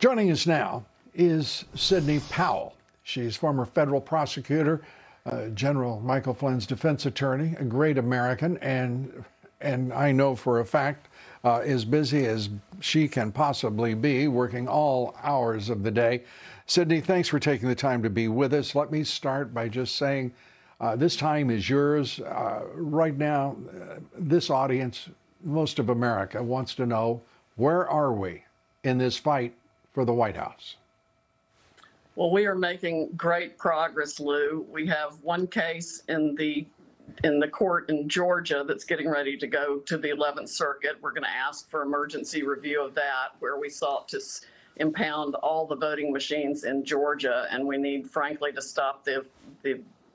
Joining us now is Sidney Powell. She's former federal prosecutor, General Michael Flynn's defense attorney, a great American, and I know for a fact as busy as she can possibly be, working all hours of the day. Sidney, thanks for taking the time to be with us. Let me start by just saying this time is yours. Right now, this audience, most of America, wants to know, where are we in this fight for the White House? Well, we are making great progress, Lou. We have one case in the court in Georgia that's getting ready to go to the 11th Circuit. We're going to ask for emergency review of that, where we sought to impound all the voting machines in Georgia, and we need, frankly, to stop the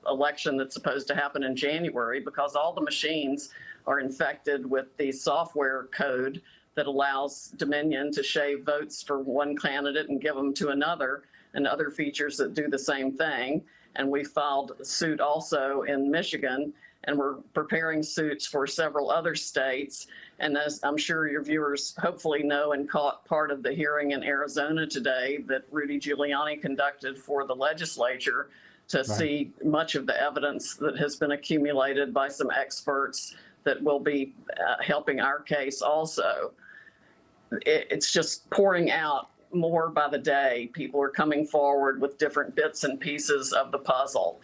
election that's supposed to happen in January, because all the machines are infected with the software code that allows Dominion to shave votes for one candidate and give them to another, and other features that do the same thing. And we filed a suit also in Michigan, and we're preparing suits for several other states. And as I'm sure your viewers hopefully know and caught part of the hearing in Arizona today that Rudy Giuliani conducted for the legislature to see much of the evidence that has been accumulated by some experts that will be helping our case also. It's just pouring out more by the day. People are coming forward with different bits and pieces of the puzzle.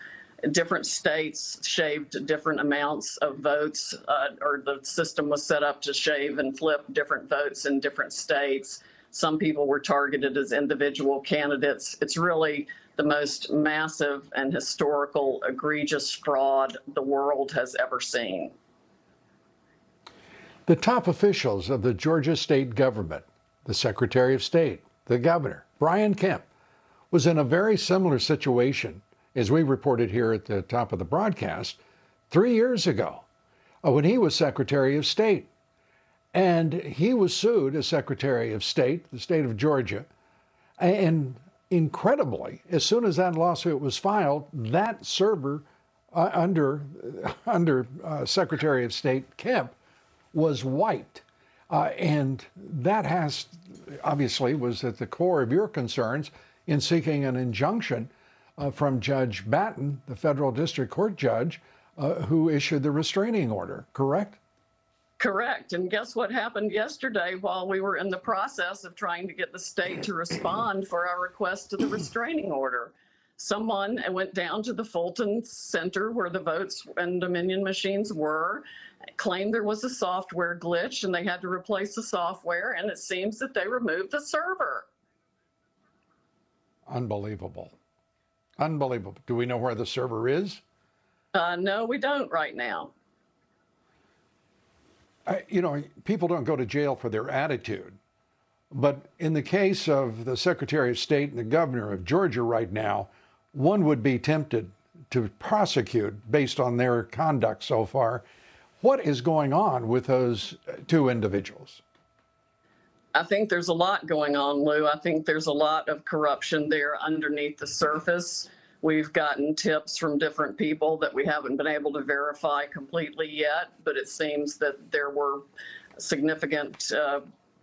Different states shaved different amounts of votes, or the system was set up to shave and flip different votes in different states. Some people were targeted as individual candidates. It's really the most massive and historical, egregious fraud the world has ever seen. The top officials of the Georgia state government, the Secretary of State, the governor, Brian Kemp, was in a very similar situation, as we reported here at the top of the broadcast, 3 years ago, when he was Secretary of State. And he was sued as Secretary of State, the state of Georgia. And incredibly, as soon as that lawsuit was filed, that server under Secretary of State Kemp was wiped. And that has obviously was at the core of your concerns in seeking an injunction from Judge Batten, the federal district court judge, who issued the restraining order, correct? Correct. And guess what happened yesterday while we were in the process of trying to get the state to respond for our request to the restraining order? Someone went down to the Fulton Center where the votes and Dominion machines were, claimed there was a software glitch and they had to replace the software, and it seems that they removed the server. Unbelievable. Unbelievable. Do we know where the server is? No, we don't right now. You know, people don't go to jail for their attitude. But in the case of the Secretary of State and the governor of Georgia right now, one would be tempted to prosecute based on their conduct so far. What is going on with those two individuals? I think there's a lot going on, Lou. I think there's a lot of corruption there underneath the surface. We've gotten tips from different people that we haven't been able to verify completely yet, but it seems that there were significant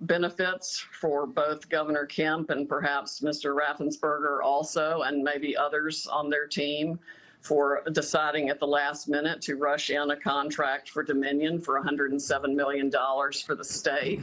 benefits for both Governor Kemp and perhaps Mr. Raffensperger also, and maybe others on their team, for deciding at the last minute to rush in a contract for Dominion for $107 million for the state.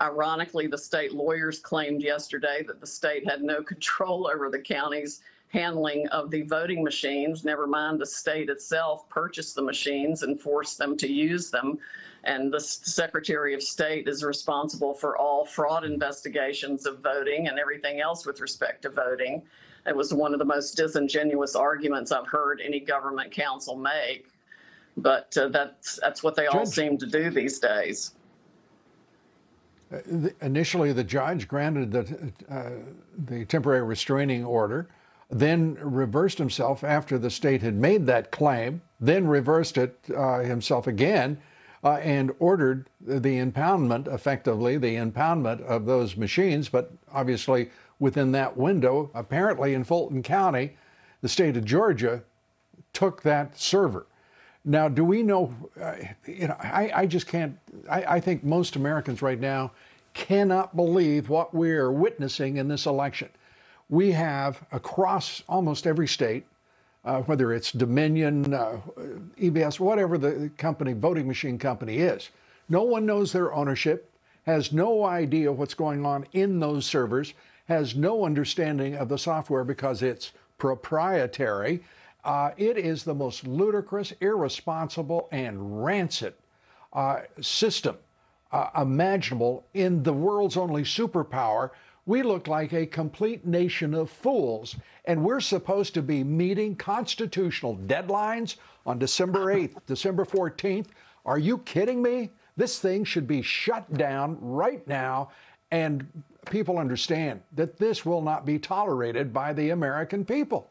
Ironically, the state lawyers claimed yesterday that the state had no control over the county's handling of the voting machines. Never mind, the state itself purchased the machines and forced them to use them. And the Secretary of State is responsible for all fraud investigations of voting and everything else with respect to voting. It was one of the most disingenuous arguments I've heard any government counsel make. But that's what they all seem to do these days. Initially, the judge granted the temporary restraining order, then reversed himself after the state had made that claim, then reversed it himself again, and ordered the impoundment, effectively the impoundment of those machines. But obviously within that window, apparently in Fulton County, the state of Georgia took that server. Now, do we know, I just can't, I think most Americans right now cannot believe what we're witnessing in this election. We have across almost every state, whether it's Dominion, EBS, whatever the company, voting machine company is, no one knows their ownership, has no idea what's going on in those servers, has no understanding of the software because it's proprietary. It is the most ludicrous, irresponsible, and rancid system imaginable in the world's only superpower. We look like a complete nation of fools, and we're supposed to be meeting constitutional deadlines on December 8th, December 14th. Are you kidding me? This thing should be shut down right now, and people understand that this will not be tolerated by the American people.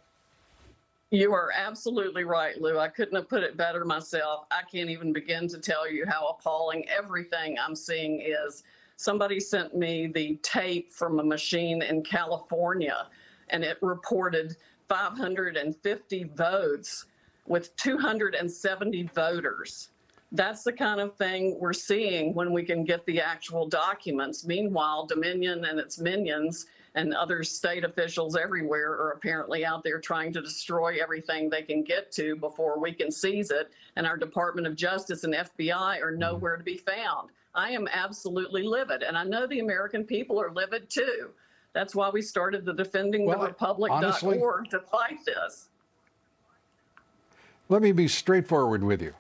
You are absolutely right, Lou. I couldn't have put it better myself. I can't even begin to tell you how appalling everything I'm seeing is. Somebody sent me the tape from a machine in California, and it reported 550 votes with 270 voters. That's the kind of thing we're seeing when we can get the actual documents. Meanwhile, Dominion and its minions and other state officials everywhere are apparently out there trying to destroy everything they can get to before we can seize it. And our Department of Justice and FBI are nowhere to be found. I am absolutely livid. And I know the American people are livid too. That's why we started the defendingtherepublic.org to fight this. Let me be straightforward with you.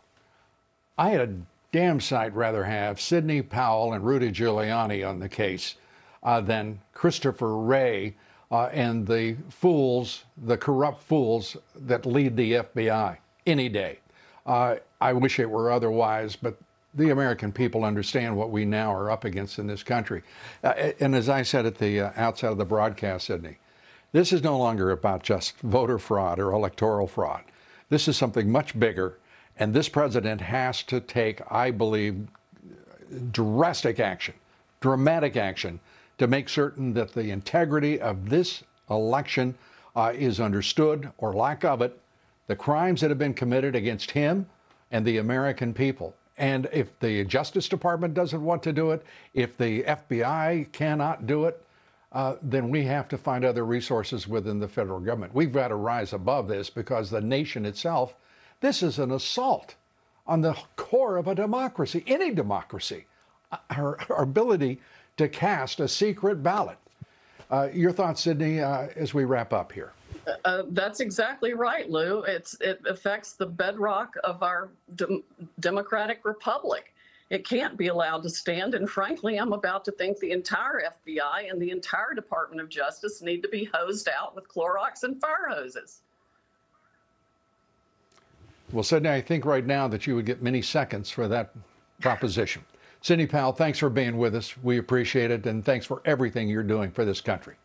I had a damn sight rather have Sidney Powell and Rudy Giuliani on the case than Christopher Wray and the fools, the corrupt fools that lead the FBI any day. I wish it were otherwise, but the American people understand what we now are up against in this country. And as I said at the outset of the broadcast, Sidney, this is no longer about just voter fraud or electoral fraud. This is something much bigger, and this president has to take, I believe, drastic action, dramatic action, to make certain that the integrity of this election is understood, or lack of it, the crimes that have been committed against him and the American people. And if the Justice Department doesn't want to do it, if the FBI cannot do it, then we have to find other resources within the federal government. We've got to rise above this, because the nation itself, this is an assault on the core of a democracy, any democracy, our ability to cast a secret ballot. Your thoughts, Sidney, as we wrap up here? That's exactly right, Lou. It affects the bedrock of our democratic republic. It can't be allowed to stand. And frankly, I'm about to think the entire FBI and the entire Department of Justice need to be hosed out with Clorox and fire hoses. Well, Sidney, I think right now that you would get many seconds for that proposition. Sidney Powell, thanks for being with us. We appreciate it, and thanks for everything you're doing for this country.